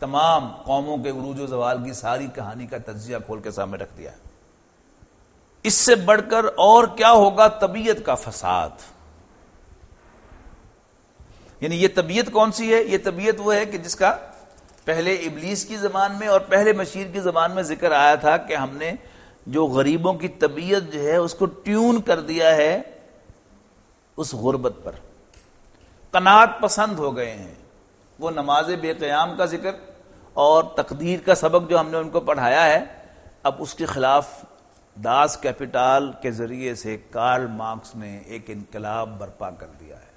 تمام قوموں کے عروج و زوال کی ساری کہانی کا تجزیہ کھول کے سامنے رکھ دیا ہے۔ اس سے بڑھ کر اور کیا ہوگا؟ طبیعت کا فساد۔ یعنی یہ طبیعت کون سی ہے؟ یہ طبیعت وہ ہے کہ جس کا پہلے ابلیس کی زبان میں اور پہلے مشیر کی زبان میں ذکر آیا تھا کہ ہم نے جو غریبوں کی طبیعت جو ہے اس کو ٹیون کر دیا ہے اس غربت پر، قناعت پسند ہو گئے ہیں۔ وہ نماز بے قیام کا ذکر اور تقدیر کا سبق جو ہم نے ان کو پڑھایا ہے، اب اس کے خلاف داس کیپیٹال کے ذریعے سے کارل مارکس نے ایک انقلاب برپا کر دیا ہے۔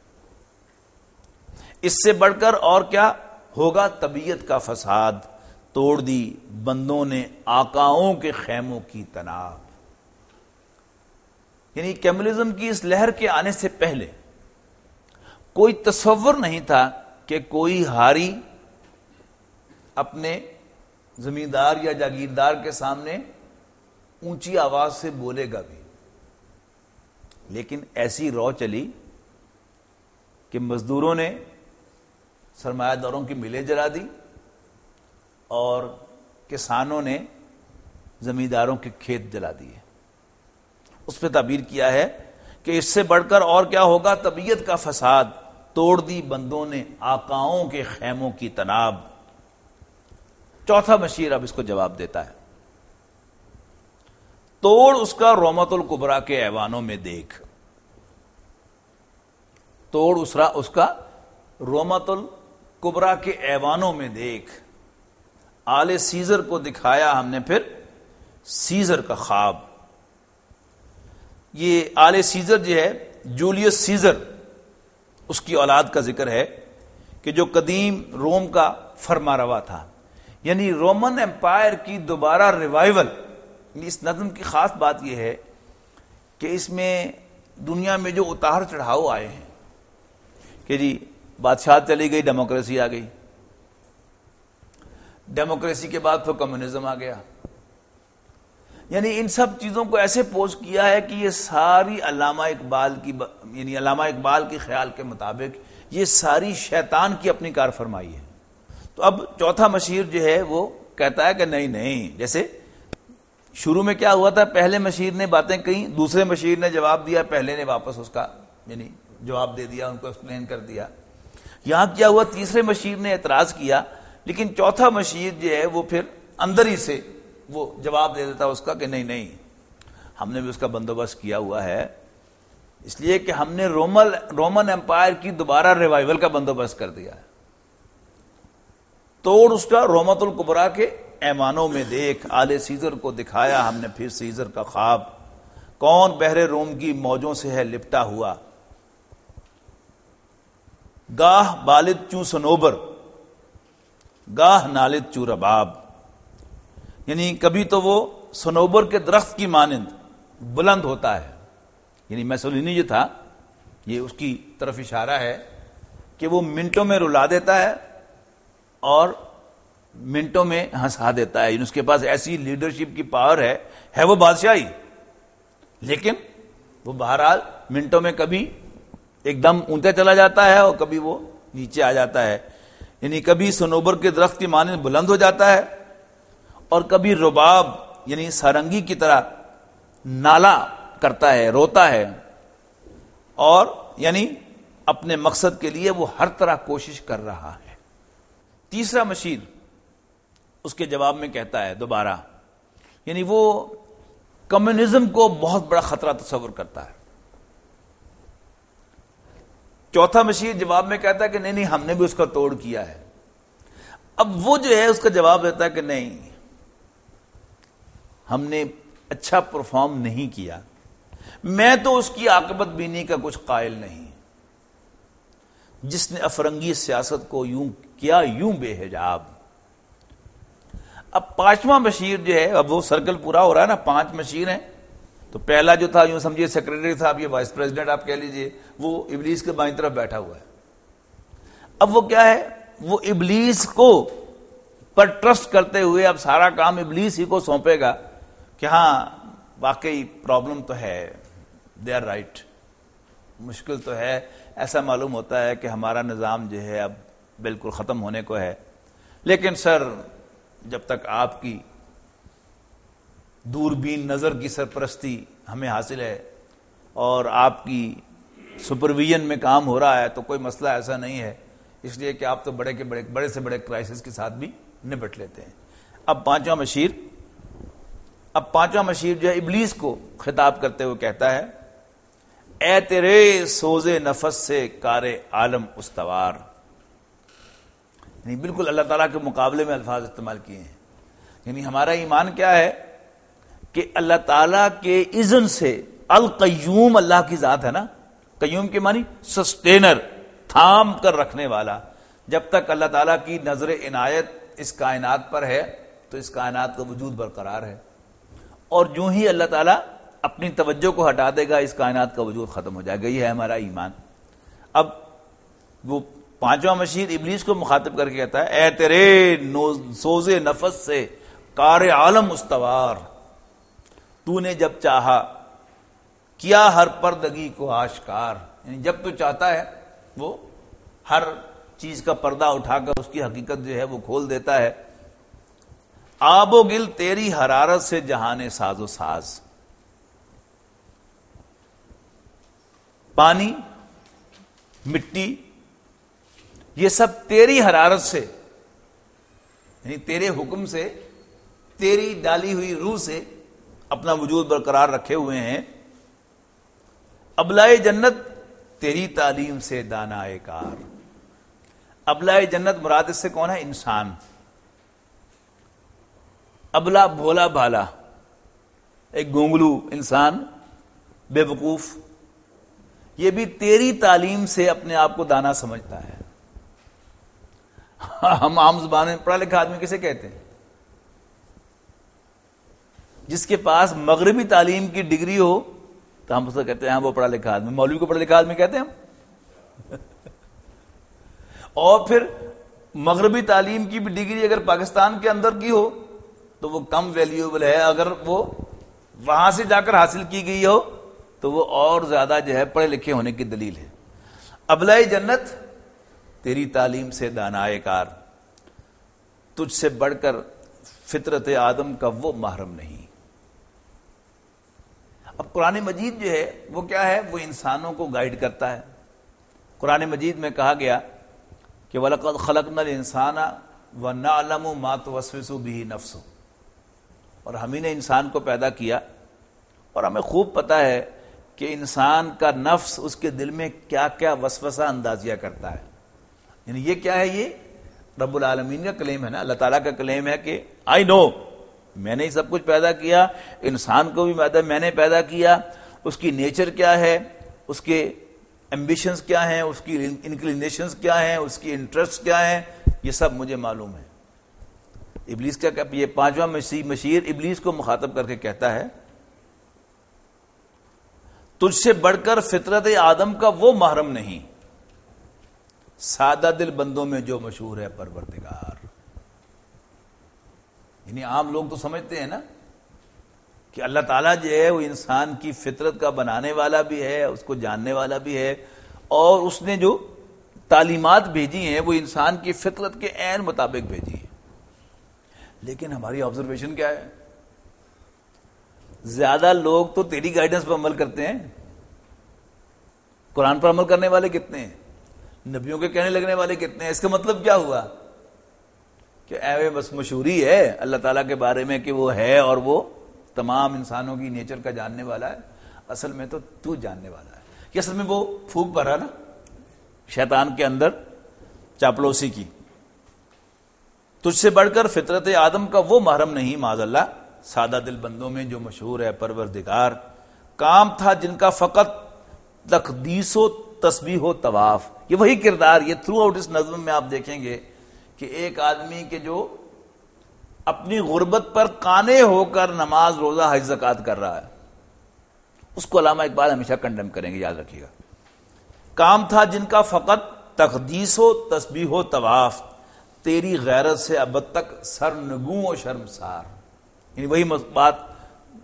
اس سے بڑھ کر اور کیا ہوگا؟ طبیعت کا فساد، توڑ دی بندوں نے آقاؤں کے خیموں کی تناب۔ یعنی کمیونزم کی اس لہر کے آنے سے پہلے کوئی تصور نہیں تھا کہ کوئی ہاری اپنے زمیندار یا جاگیردار کے سامنے اونچی آواز سے بولے گا بھی، لیکن ایسی رو چلی کہ مزدوروں نے سرمایہ داروں کی ملیں جلا دی اور کسانوں نے زمینداروں کے کھیت جلا دیے۔ اس پہ تعبیر کیا ہے کہ اس سے بڑھ کر اور کیا ہوگا؟ طبیعت کا فساد، توڑ دی بندوں نے آقاؤں کے خیموں کی تناب۔ چوتھا مشیر اب اس کو جواب دیتا ہے، توڑ اس کا رومت الکبریٰ کے ایوانوں میں دیکھ۔ توڑ اس کا رومت الکبریٰ کے ایوانوں میں دیکھ، آل سیزر کو دکھایا ہم نے پھر سیزر کا خواب۔ یہ آل سیزر جو ہے جولیس سیزر، اس کی اولاد کا ذکر ہے کہ جو قدیم روم کا فرما روا تھا۔ یعنی رومن امپائر کی دوبارہ ریوائیول۔ اس نظم کی خاص بات یہ ہے کہ اس میں دنیا میں جو اتار چڑھاؤ آئے ہیں کہ جی بادشاہ چلی گئی، ڈیموکریسی آ گئی، ڈیموکریسی کے بعد پھر کمیونزم آ گیا، یعنی ان سب چیزوں کو ایسے پوز کیا ہے کہ یہ ساری علامہ اقبال کی یعنی علامہ اقبال کے خیال کے مطابق یہ ساری شیطان کی اپنی کار فرمائی ہے۔ تو اب چوتھا مشیر جو ہے وہ کہتا ہے کہ نہیں، جیسے شروع میں کیا ہوا تھا، پہلے مشیر نے باتیں کہیں، دوسرے مشیر نے جواب دیا، پہلے نے واپس اس کا یعنی جواب دے دیا، ان کو ایکسپلین کر دیا۔ یہاں کیا ہوا، تیسرے مشیر نے اعتراض کیا، لیکن چوتھا مشیر جو ہے وہ پھر اندر ہی سے وہ جواب دے دیتا اس کا کہ نہیں، ہم نے بھی اس کا بندوبست کیا ہوا ہے، اس لیے کہ ہم نے رومن امپائر کی دوبارہ ریوائیول کا بندوبست کر دیا ہے۔ توڑ اس کا رومت الکبریٰ کے ایوانوں میں دیکھ، آل سیزر کو دکھایا ہم نے پھر سیزر کا خواب، کون بحر روم کی موجوں سے ہے لپٹا ہوا، گاہ بالد چوں سنوبر گاہ نالد چوں رباب۔ یعنی کبھی تو وہ سنوبر کے درخت کی مانند بلند ہوتا ہے، یعنی میسولینی جو تھا یہ اس کی طرف اشارہ ہے کہ وہ منٹوں میں رلا دیتا ہے اور منٹوں میں ہنسا دیتا ہے، یعنی اس کے پاس ایسی لیڈرشپ کی پاور ہے وہ بادشاہی، لیکن وہ بہرحال منٹوں میں کبھی ایک دم اونچا چلا جاتا ہے اور کبھی وہ نیچے آ جاتا ہے، یعنی کبھی سنوبر کے درخت کی مانند بلند ہو جاتا ہے اور کبھی رباب یعنی سارنگی کی طرح نالا کرتا ہے، روتا ہے، اور یعنی اپنے مقصد کے لیے وہ ہر طرح کوشش کر رہا ہے۔ تیسرا مشیر اس کے جواب میں کہتا ہے دوبارہ، یعنی وہ کمیونزم کو بہت بڑا خطرہ تصور کرتا ہے۔ چوتھا مشیر جواب میں کہتا ہے کہ نہیں ہم نے بھی اس کا توڑ کیا ہے۔ اب وہ جو ہے اس کا جواب دیتا ہے کہ نہیں، ہم نے اچھا پرفارم نہیں کیا، میں تو اس کی عاقبت بینی کا کچھ قائل نہیں، جس نے افرنگی سیاست کو یوں کیا یوں بے حجاب۔ اب پانچواں مشیر جو ہے، اب وہ سرکل پورا ہو رہا ہے نا، 5 مشیر ہیں، تو پہلا جو تھا یوں سمجھیے سیکرٹری صاحب، یہ وائس پریزیڈنٹ آپ کہہ لیجئے، وہ ابلیس کے بائیں طرف بیٹھا ہوا ہے۔ اب وہ کیا ہے، وہ ابلیس کو پر ٹرسٹ کرتے ہوئے اب سارا کام ابلیس ہی کو سونپے گا کہ ہاں واقعی پرابلم تو ہے، دے آر رائٹ، مشکل تو ہے، ایسا معلوم ہوتا ہے کہ ہمارا نظام جو ہے اب بالکل ختم ہونے کو ہے، لیکن سر جب تک آپ کی دوربین نظر کی سرپرستی ہمیں حاصل ہے اور آپ کی سپرویژن میں کام ہو رہا ہے تو کوئی مسئلہ ایسا نہیں ہے، اس لیے کہ آپ تو بڑے سے بڑے کرائسس کے ساتھ بھی نپٹ لیتے ہیں۔ اب پانچواں مشیر جو ہے ابلیس کو خطاب کرتے ہوئے کہتا ہے، اے تیرے سوز نفس سے کار عالم استوار، یعنی بالکل اللہ تعالیٰ کے مقابلے میں الفاظ استعمال کیے ہیں۔ یعنی ہمارا ایمان کیا ہے کہ اللہ تعالیٰ کے اذن سے، القیوم اللہ کی ذات ہے نا، قیوم کے معنی سسٹینر، تھام کر رکھنے والا۔ جب تک اللہ تعالیٰ کی نظر عنایت اس کائنات پر ہے تو اس کائنات کا وجود برقرار ہے، اور جو ہی اللہ تعالیٰ اپنی توجہ کو ہٹا دے گا اس کائنات کا وجود ختم ہو جائے گا۔ یہ ہے ہمارا ایمان۔ اب وہ پانچواں مشیر ابلیس کو مخاطب کر کے کہتا ہے، اے تیرے سوز نفس سے کار عالم استوار، تو نے جب چاہا کیا ہر پردگی کو آشکار، یعنی جب تو چاہتا ہے وہ ہر چیز کا پردہ اٹھا کر اس کی حقیقت جو ہے وہ کھول دیتا ہے۔ آب و گل تیری حرارت سے جہان ساز و ساز، پانی، مٹی، یہ سب تیری حرارت سے، یعنی تیرے حکم سے، تیری ڈالی ہوئی روح سے اپنا وجود برقرار رکھے ہوئے ہیں۔ ابلائے جنت تیری تعلیم سے دانائے کار، ابلائے جنت مراد اس سے کون ہے؟ انسان۔ ابلا بھولا بھالا، ایک گونگلو انسان، بے وقوف، یہ بھی تیری تعلیم سے اپنے آپ کو دانا سمجھتا ہے۔ ہم عام زبان میں پڑھا لکھا آدمی کسے کہتے ہیں؟ جس کے پاس مغربی تعلیم کی ڈگری ہو تو ہم اس کو کہتے ہیں ہاں وہ پڑھا لکھا آدمی۔ مولوی کو پڑھا لکھا آدمی کہتے ہیں ہم۔ اور پھر مغربی تعلیم کی بھی ڈگری اگر پاکستان کے اندر کی ہو تو وہ کم ویلیوبل ہے، اگر وہ وہاں سے جا کر حاصل کی گئی ہو تو وہ اور زیادہ جو ہے پڑھے لکھے ہونے کی دلیل ہے۔ ابلائے جنت تیری تعلیم سے دانائے کار، تجھ سے بڑھ کر فطرت آدم کا وہ محرم نہیں۔ اب قرآن مجید جو ہے وہ کیا ہے؟ وہ انسانوں کو گائیڈ کرتا ہے۔ قرآن مجید میں کہا گیا کہ وَلَقَدْ خَلَقْنَا الْإِنسَانَ وَنَعْلَمُ مَا تُوَسْوِسُ بِهِ نَفْسُهُ، اور ہم نے انسان کو پیدا کیا اور ہمیں خوب پتا ہے کہ انسان کا نفس اس کے دل میں کیا کیا وسوسہ اندازیہ کرتا ہے۔ یعنی یہ کیا ہے؟ یہ رب العالمین کا کلیم ہے نا، اللہ تعالیٰ کا کلیم ہے کہ آئی نو، میں نے ہی سب کچھ پیدا کیا، انسان کو بھی میں نے پیدا کیا، اس کی نیچر کیا ہے، اس کے ایمبیشنز کیا ہیں، اس کی انکلینیشنز کیا ہیں، اس کی انٹرسٹ کیا ہیں، یہ سب مجھے معلوم ہے۔ ابلیس کا یہ پانچواں مشیر ابلیس کو مخاطب کر کے کہتا ہے، تجھ سے بڑھ کر فطرت آدم کا وہ محرم نہیں، سادہ دل بندوں میں جو مشہور ہے پروردگار۔ یعنی عام لوگ تو سمجھتے ہیں نا کہ اللہ تعالیٰ جو ہے وہ انسان کی فطرت کا بنانے والا بھی ہے، اس کو جاننے والا بھی ہے، اور اس نے جو تعلیمات بھیجی ہیں وہ انسان کی فطرت کے عین مطابق بھیجی ہیں۔ لیکن ہماری آبزرویشن کیا ہے؟ زیادہ لوگ تو تیری گائیڈنس پر عمل کرتے ہیں۔ قرآن پر عمل کرنے والے کتنے ہیں؟ نبیوں کے کہنے لگنے والے کتنے ہیں؟ اس کا مطلب کیا ہوا کہ اے بس مشہوری ہے اللہ تعالیٰ کے بارے میں کہ وہ ہے اور وہ تمام انسانوں کی نیچر کا جاننے والا ہے، اصل میں تو جاننے والا ہے۔ کہ اصل میں وہ پھونک بھرا نا شیطان کے اندر چاپلوسی کی۔ تجھ سے بڑھ کر فطرت آدم کا وہ محرم نہیں معاذ اللہ، سادہ دل بندوں میں جو مشہور ہے پروردگار۔ کام تھا جن کا فقط تقدیس و تسبیح و طواف، یہ وہی کردار، یہ تھرو آؤٹ اس نظم میں آپ دیکھیں گے کہ ایک آدمی کے جو اپنی غربت پر قانے ہو کر نماز روزہ حج زکوٰۃ کر رہا ہے، اس کو علامہ اقبال ہمیشہ کنڈم کریں گے، یاد رکھیے گا۔ کام تھا جن کا فقط تقدیس و تسبیح و طواف، تیری غیرت سے ابد تک سرنگوں و شرمسار۔ یعنی وہی بات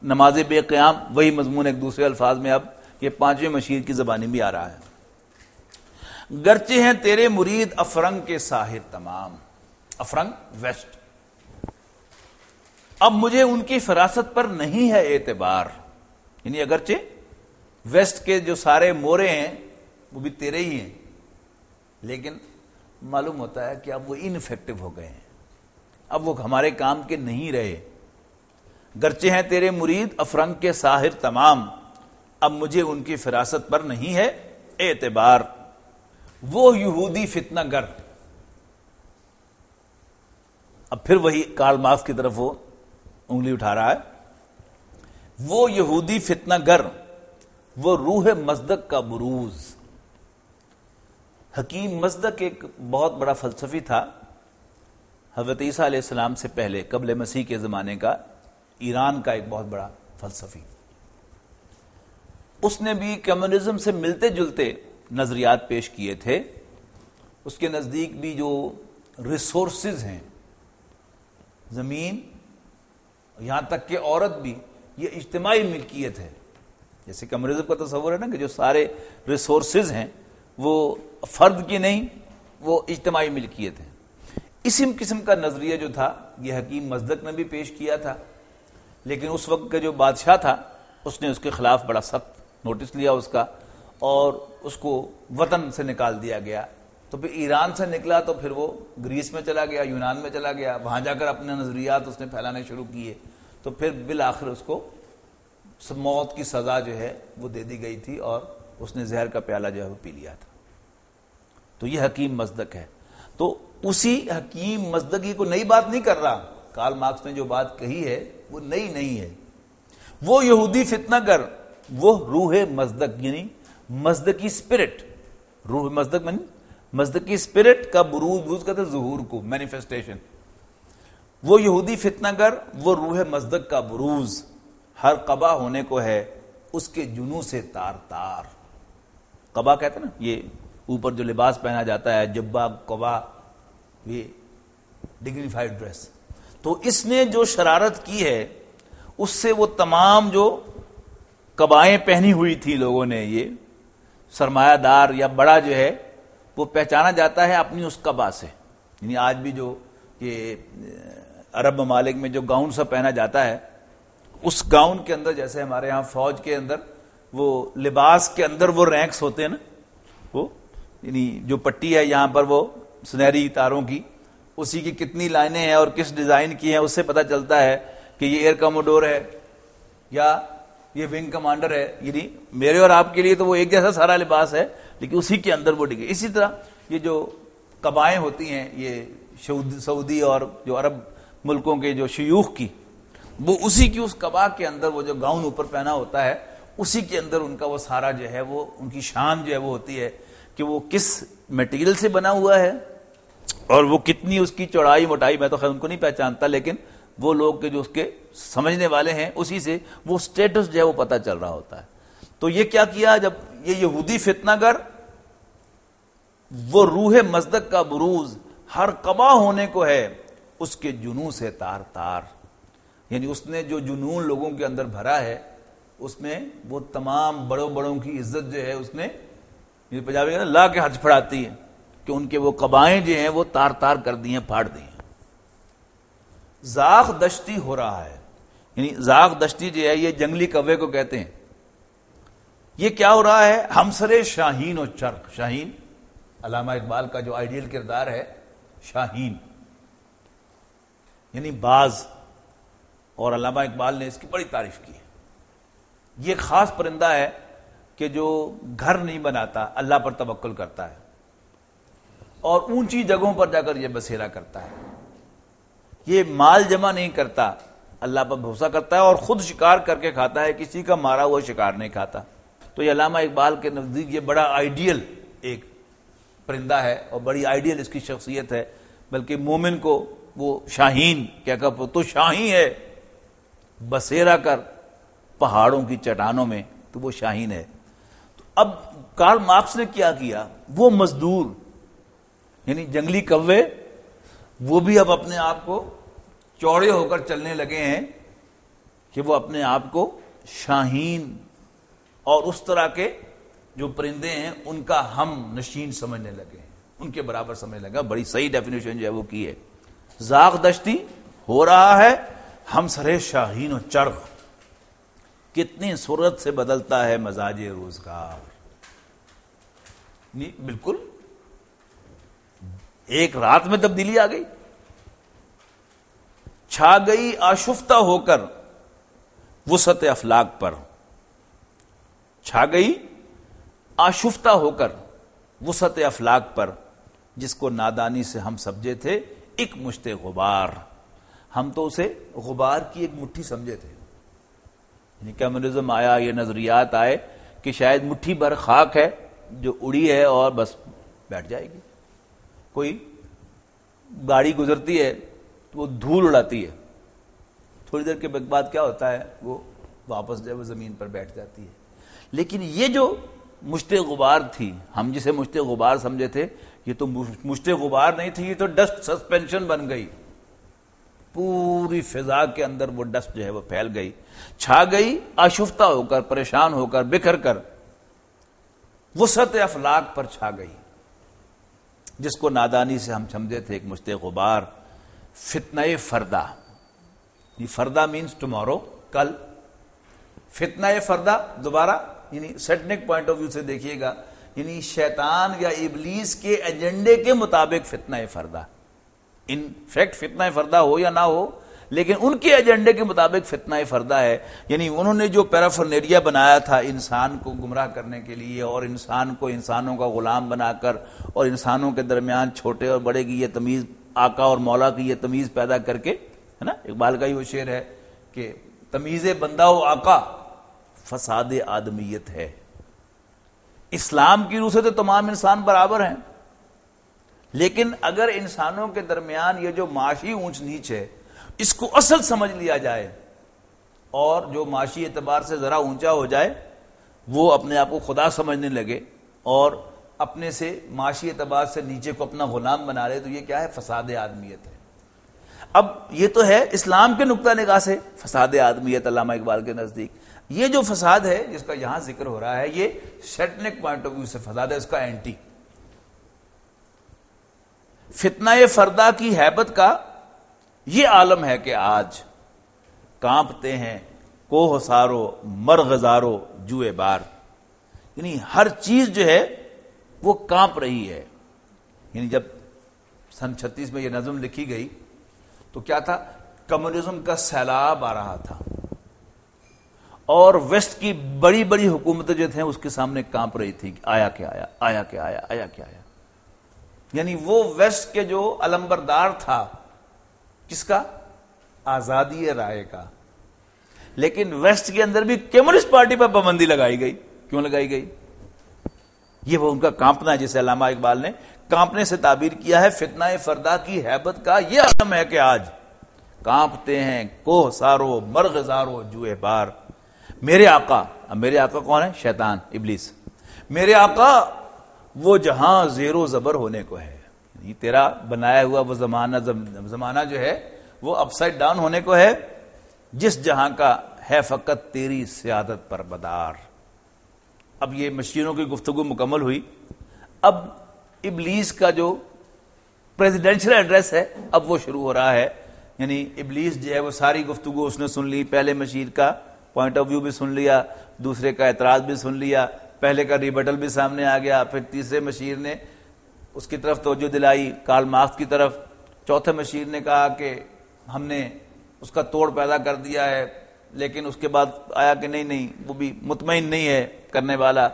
نماز بے قیام، وہی مضمون ایک دوسرے الفاظ میں اب یہ پانچویں مشیر کی زبانی بھی آ رہا ہے۔ گرچہ ہیں تیرے مرید افرنگ کے ساحر تمام، افرنگ ویسٹ. اب مجھے ان کی فراست پر نہیں ہے اعتبار. یعنی اگرچہ ویسٹ کے جو سارے مورے ہیں وہ بھی تیرے ہی ہیں، لیکن معلوم ہوتا ہے کہ اب وہ انفیکٹو ہو گئے ہیں، اب وہ ہمارے کام کے نہیں رہے. گرچہ ہیں تیرے مرید افرنگ کے ساحر تمام، اب مجھے ان کی فراست پر نہیں ہے اعتبار. وہ یہودی فتنہ گر. اب پھر وہی کارل مارکس کی طرف وہ انگلی اٹھا رہا ہے. وہ یہودی فتنہ گر، وہ روح مصدق کا بروز. حکیم مصدق ایک بہت بڑا فلسفی تھا، حضرت عیسیٰ علیہ السلام سے پہلے، قبل مسیح کے زمانے کا، ایران کا ایک بہت بڑا فلسفی. اس نے بھی کمیونزم سے ملتے جلتے نظریات پیش کیے تھے. اس کے نزدیک بھی جو ریسورسز ہیں، زمین، یہاں تک کہ عورت بھی، یہ اجتماعی ملکیت ہے. جیسے کمیونزم کا تصور ہے نا کہ جو سارے ریسورسز ہیں وہ فرد کی نہیں، وہ اجتماعی ملکیت ہے. اسی قسم کا نظریہ جو تھا یہ حکیم مصدق نے بھی پیش کیا تھا، لیکن اس وقت کا جو بادشاہ تھا اس نے اس کے خلاف بڑا سخت نوٹس لیا اس کا، اور اس کو وطن سے نکال دیا گیا. تو پھر ایران سے نکلا تو پھر وہ گریس میں چلا گیا، یونان میں چلا گیا، وہاں جا کر اپنے نظریات اس نے پھیلانے شروع کیے. تو پھر بالآخر اس کو موت کی سزا جو ہے وہ دے دی گئی تھی، اور اس نے زہر کا پیالہ جو ہے وہ پی لیا تھا. تو یہ حکیم مصدق ہے. تو اسی حکیم مصدقی کو نئی بات نہیں کر رہا. کارل مارکس نے جو بات کہی ہے وہ نئی نہیں ہے. وہ یہودی فتنہ گر، وہ روح مصدق، یعنی مصدقی اسپرٹ. روح مصدق یعنی مصدقی اسپرٹ کا بروز کہتے ہیں ظہور کو، مینیفیسٹیشن. وہ یہودی فتنہ گر، وہ روح مصدق کا بروز، ہر قبا ہونے کو ہے اس کے جنوں سے تار تار. قبا کہتے ہیں نا یہ اوپر جو لباس پہنا جاتا ہے، جبہ، قبا، یہ ڈگنیفائڈ ڈریس. تو اس نے جو شرارت کی ہے اس سے وہ تمام جو قبائیں پہنی ہوئی تھی لوگوں نے، یہ سرمایہ دار یا بڑا جو ہے وہ پہچانا جاتا ہے اپنی اس قبا سے. یعنی آج بھی جو یہ عرب ممالک میں جو گاؤن سب پہنا جاتا ہے، اس گاؤن کے اندر جیسے ہمارے ہاں فوج کے اندر وہ لباس کے اندر وہ رینکس ہوتے ہیں نا، وہ یعنی جو پٹی ہے یہاں پر وہ سنہری تاروں کی، اسی کی کتنی لائنیں ہیں اور کس ڈیزائن کی ہیں، اس سے پتہ چلتا ہے کہ یہ ایئر کموڈور ہے یا یہ ونگ کمانڈر ہے. یعنی میرے اور آپ کے لیے تو وہ ایک جیسا سارا لباس ہے، لیکن اسی کے اندر وہ ڈگے. اسی طرح یہ جو قبائیں ہوتی ہیں یہ سعودی اور جو عرب ملکوں کے جو شیوخ کی، وہ اسی کی اس قبا کے اندر وہ جو گاؤن اوپر پہنا ہوتا ہے اسی کے اندر ان کا وہ سارا جو ہے وہ ان کی شان جو ہے وہ ہوتی ہے کہ وہ کس میٹیریل سے بنا ہوا ہے اور وہ کتنی اس کی چوڑائی موٹائی. میں تو خیر ان کو نہیں پہچانتا، لیکن وہ لوگ کے جو اس کے سمجھنے والے ہیں اسی سے وہ سٹیٹس جو ہے وہ پتہ چل رہا ہوتا ہے. تو یہ کیا کیا جب یہ یہودی فتنہ گر، وہ روح مصدق کا بروز، ہر قبا ہونے کو ہے اس کے جنوں سے تار تار. یعنی اس نے جو جنون لوگوں کے اندر بھرا ہے اس میں وہ تمام بڑوں بڑوں کی عزت جو ہے اس نے، یہ پنجابی کہتے ہیں لا کے حج پھڑاتی ہے، کہ ان کے وہ قبائیں جو ہیں وہ تار تار کر دی ہیں، پھاڑ دی ہیں. زاغ دشتی ہو رہا ہے. یعنی زاغ دشتی جو ہے یہ جنگلی کوے کو کہتے ہیں. یہ کیا ہو رہا ہے؟ ہمسرے شاہین و چرخ. شاہین علامہ اقبال کا جو آئیڈیل کردار ہے، شاہین یعنی باز، اور علامہ اقبال نے اس کی بڑی تعریف کی ہے. یہ خاص پرندہ ہے کہ جو گھر نہیں بناتا، اللہ پر توکل کرتا ہے اور اونچی جگہوں پر جا کر یہ بسیرا کرتا ہے. یہ مال جمع نہیں کرتا، اللہ پر بھروسہ کرتا ہے اور خود شکار کر کے کھاتا ہے، کسی کا مارا ہوا شکار نہیں کھاتا. تو یہ علامہ اقبال کے نزدیک یہ بڑا آئیڈیل ایک پرندہ ہے اور بڑی آئیڈیل اس کی شخصیت ہے. بلکہ مومن کو وہ شاہین کیا کہ تو شاہین ہے، بسیرا کر پہاڑوں کی چٹانوں میں، تو وہ شاہین ہے. تو اب کارل مارکس نے کیا کیا؟ وہ مزدور یعنی جنگلی کوے وہ بھی اب اپنے آپ کو چوڑے ہو کر چلنے لگے ہیں کہ وہ اپنے آپ کو شاہین اور اس طرح کے جو پرندے ہیں ان کا ہم نشین سمجھنے لگے ہیں، ان کے برابر سمجھنے لگا. بڑی صحیح ڈیفینیشن جو ہے وہ کی ہے. زاغ دشتی ہو رہا ہے ہم سرے شاہین و چرغ. کتنی صورت سے بدلتا ہے مزاج روزگار. بالکل ایک رات میں تبدیلی آ گئی. چھا گئی آشفتہ ہو کر وسعت افلاک پر. چھا گئی آشفتہ ہو کر وسعت افلاک پر، جس کو نادانی سے ہم سمجھے تھے ایک مشت غبار. ہم تو اسے غبار کی ایک مٹھی سمجھے تھے. یعنی کمیونزم آیا، یہ نظریات آئے کہ شاید مٹھی بھر خاک ہے جو اڑی ہے اور بس بیٹھ جائے گی. کوئی گاڑی گزرتی ہے تو وہ دھول اڑاتی ہے، تھوڑی دیر کے بعد کیا ہوتا ہے، وہ واپس جب زمین پر بیٹھ جاتی ہے. لیکن یہ جو مشت غبار تھی، ہم جسے مشت غبار سمجھے تھے، یہ تو مشت غبار نہیں تھی، یہ تو ڈسٹ سسپینشن بن گئی. پوری فضا کے اندر وہ ڈسٹ جو ہے وہ پھیل گئی. چھا گئی آشفتہ ہو کر، پریشان ہو کر، بکھر کر وسعت افلاک پر چھا گئی، جس کو نادانی سے ہم سمجھے تھے ایک مشت غبار. فتنہ فردہ، یہ فردہ مینز ٹمورو، کل. فتنہ فردہ دوبارہ، یعنی سیٹنک پوائنٹ آف ویو سے دیکھیے گا، یعنی شیطان یا ابلیس کے ایجنڈے کے مطابق فتنہ فردہ. ان فیکٹ فتنہ فردہ ہو یا نہ ہو، لیکن ان کے ایجنڈے کے مطابق فتنہ فردہ ہے. یعنی انہوں نے جو پیرافرنیریا بنایا تھا انسان کو گمراہ کرنے کے لیے، اور انسان کو انسانوں کا غلام بنا کر، اور انسانوں کے درمیان چھوٹے اور بڑے کی یہ تمیز، آقا اور مولا کی یہ تمیز پیدا کر کے، ہے نا، اقبال کا ہی وہ شعر ہے کہ تمیز بندہ و آقا فساد آدمیت ہے. اسلام کی روح سے تو تمام انسان برابر ہیں، لیکن اگر انسانوں کے درمیان یہ جو معاشی اونچ نیچ ہے اس کو اصل سمجھ لیا جائے، اور جو معاشی اعتبار سے ذرا اونچا ہو جائے وہ اپنے آپ کو خدا سمجھنے لگے، اور اپنے سے معاشی اعتبار سے نیچے کو اپنا غلام بنا لے، تو یہ کیا ہے؟ فساد آدمیت ہے. اب یہ تو ہے اسلام کے نقطہ نگاہ سے فساد آدمیت علامہ اقبال کے نزدیک. یہ جو فساد ہے جس کا یہاں ذکر ہو رہا ہے، یہ سیٹنک پوائنٹ آف ویو سے فساد ہے، اس کا اینٹی. فتنہ فردہ کی ہیبت کا یہ عالم ہے کہ آج کانپتے ہیں کوہ سارو مرغزارو جوئے بار. یعنی ہر چیز جو ہے وہ کانپ رہی ہے. یعنی جب سن 36 میں یہ نظم لکھی گئی تو کیا تھا؟ کمیونزم کا سیلاب آ رہا تھا، اور ویسٹ کی بڑی بڑی حکومتیں جو تھیں اس کے سامنے کانپ رہی تھی. آیا کیا آیا، آیا کیا آیا، آیا کیا آیا. یعنی وہ ویسٹ کے جو علمبردار تھا، کس کا؟ آزادی رائے کا. لیکن ویسٹ کے اندر بھی کمیونسٹ پارٹی پر پابندی لگائی گئی. کیوں لگائی گئی؟ یہ وہ ان کا کانپنا ہے، جسے علامہ اقبال نے کانپنے سے تعبیر کیا ہے. فتنہ فردہ کی ہیبت کا یہ عالم ہے کہ آج کانپتے ہیں کوہ سارو مرغزارو جوئے بار. میرے آقا، اب میرے آقا کون ہے؟ شیطان، ابلیس. میرے آقا وہ جہاں زیر و زبر ہونے کو ہے. یہ تیرا بنایا ہوا وہ زمانہ جو ہے وہ اپ سائڈ ڈاؤن ہونے کو ہے، جس جہاں کا ہے فقط تیری سیادت پر بدار. اب یہ مشیروں کی گفتگو مکمل ہوئی. اب ابلیس کا جو پریزیڈینشل ایڈریس ہے اب وہ شروع ہو رہا ہے. یعنی ابلیس جو ہے وہ ساری گفتگو اس نے سن لی. پہلے مشیر کا پوائنٹ آف ویو بھی سن لیا، دوسرے کا اعتراض بھی سن لیا، پہلے کا ریبٹل بھی سامنے آ گیا، پھر تیسرے مشیر نے اس کی طرف توجہ دلائی، کارل مارکس کی طرف. چوتھے مشیر نے کہا کہ ہم نے اس کا توڑ پیدا کر دیا ہے، لیکن اس کے بعد آیا کہ نہیں وہ بھی مطمئن نہیں ہے کرنے والا.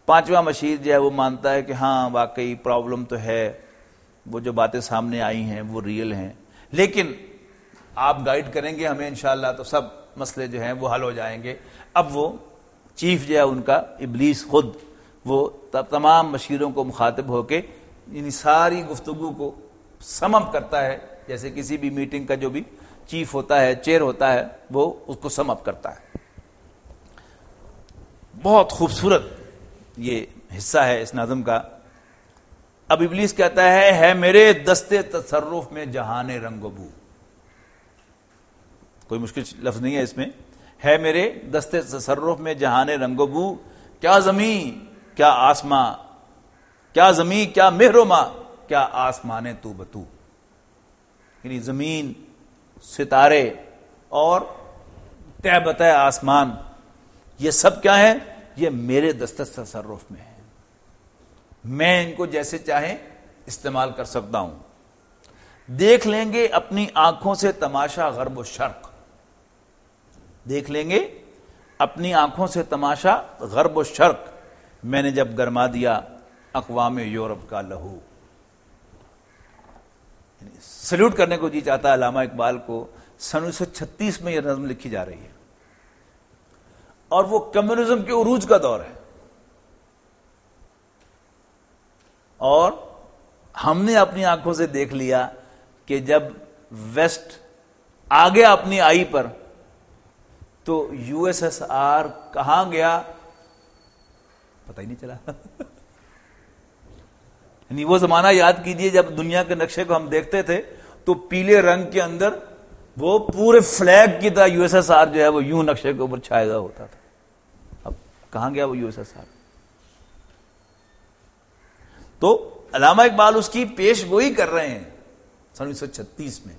پانچواں مشیر جو ہے وہ مانتا ہے کہ ہاں واقعی پرابلم تو ہے، وہ جو باتیں سامنے آئی ہیں وہ ریئل ہیں، لیکن آپ گائیڈ کریں گے ہمیں انشاءاللہ تو سب مسئلے جو ہیں وہ حل ہو جائیں گے. اب وہ چیف جو ہے ان کا ابلیس خود، وہ تمام مشیروں کو مخاطب ہو کے یعنی ساری گفتگو کو سم اپ کرتا ہے. جیسے کسی بھی میٹنگ کا جو بھی چیف ہوتا ہے، چیئر ہوتا ہے، وہ اس کو سم اپ کرتا ہے. بہت خوبصورت یہ حصہ ہے اس نظم کا. اب ابلیس کہتا ہے میرے دستے تصرف میں جہان رنگ و بو. کوئی مشکل لفظ نہیں ہے اس میں. ہے میرے دستے تصرف میں جہان رنگ و بو، کیا زمین کیا آسماں، کیا زمین کیا مہر و ماں، کیا آسمان تو بتو. یعنی زمین، ستارے اور تہ بتہ آسمان، یہ سب کیا ہے؟ یہ میرے دسترس تصرف میں ہے، میں ان کو جیسے چاہیں استعمال کر سکتا ہوں۔ دیکھ لیں گے اپنی آنکھوں سے تماشا غرب و شرق، دیکھ لیں گے اپنی آنکھوں سے تماشا غرب و شرق، میں نے جب گرما دیا اقوام یورپ کا لہو۔ سلیوٹ کرنے کو جی چاہتا ہے علامہ اقبال کو۔ سن 1936 میں یہ نظم لکھی جا رہی ہے اور وہ کمیونزم کے عروج کا دور ہے، اور ہم نے اپنی آنکھوں سے دیکھ لیا کہ جب ویسٹ آ گیا اپنی آئی پر تو یو ایس ایس آر کہاں گیا پتہ ہی نہیں چلا۔ یعنی وہ زمانہ یاد کیجئے جب دنیا کے نقشے کو ہم دیکھتے تھے تو پیلے رنگ کے اندر وہ پورے فلیگ کی طرح یو ایس ایس آر جو ہے وہ یوں نقشے کے اوپر چھایا ہوا ہوتا تھا۔ اب کہاں گیا وہ یو ایس ایس آر؟ تو علامہ اقبال اس کی پیش گوئی کر رہے ہیں سن 1936 میں۔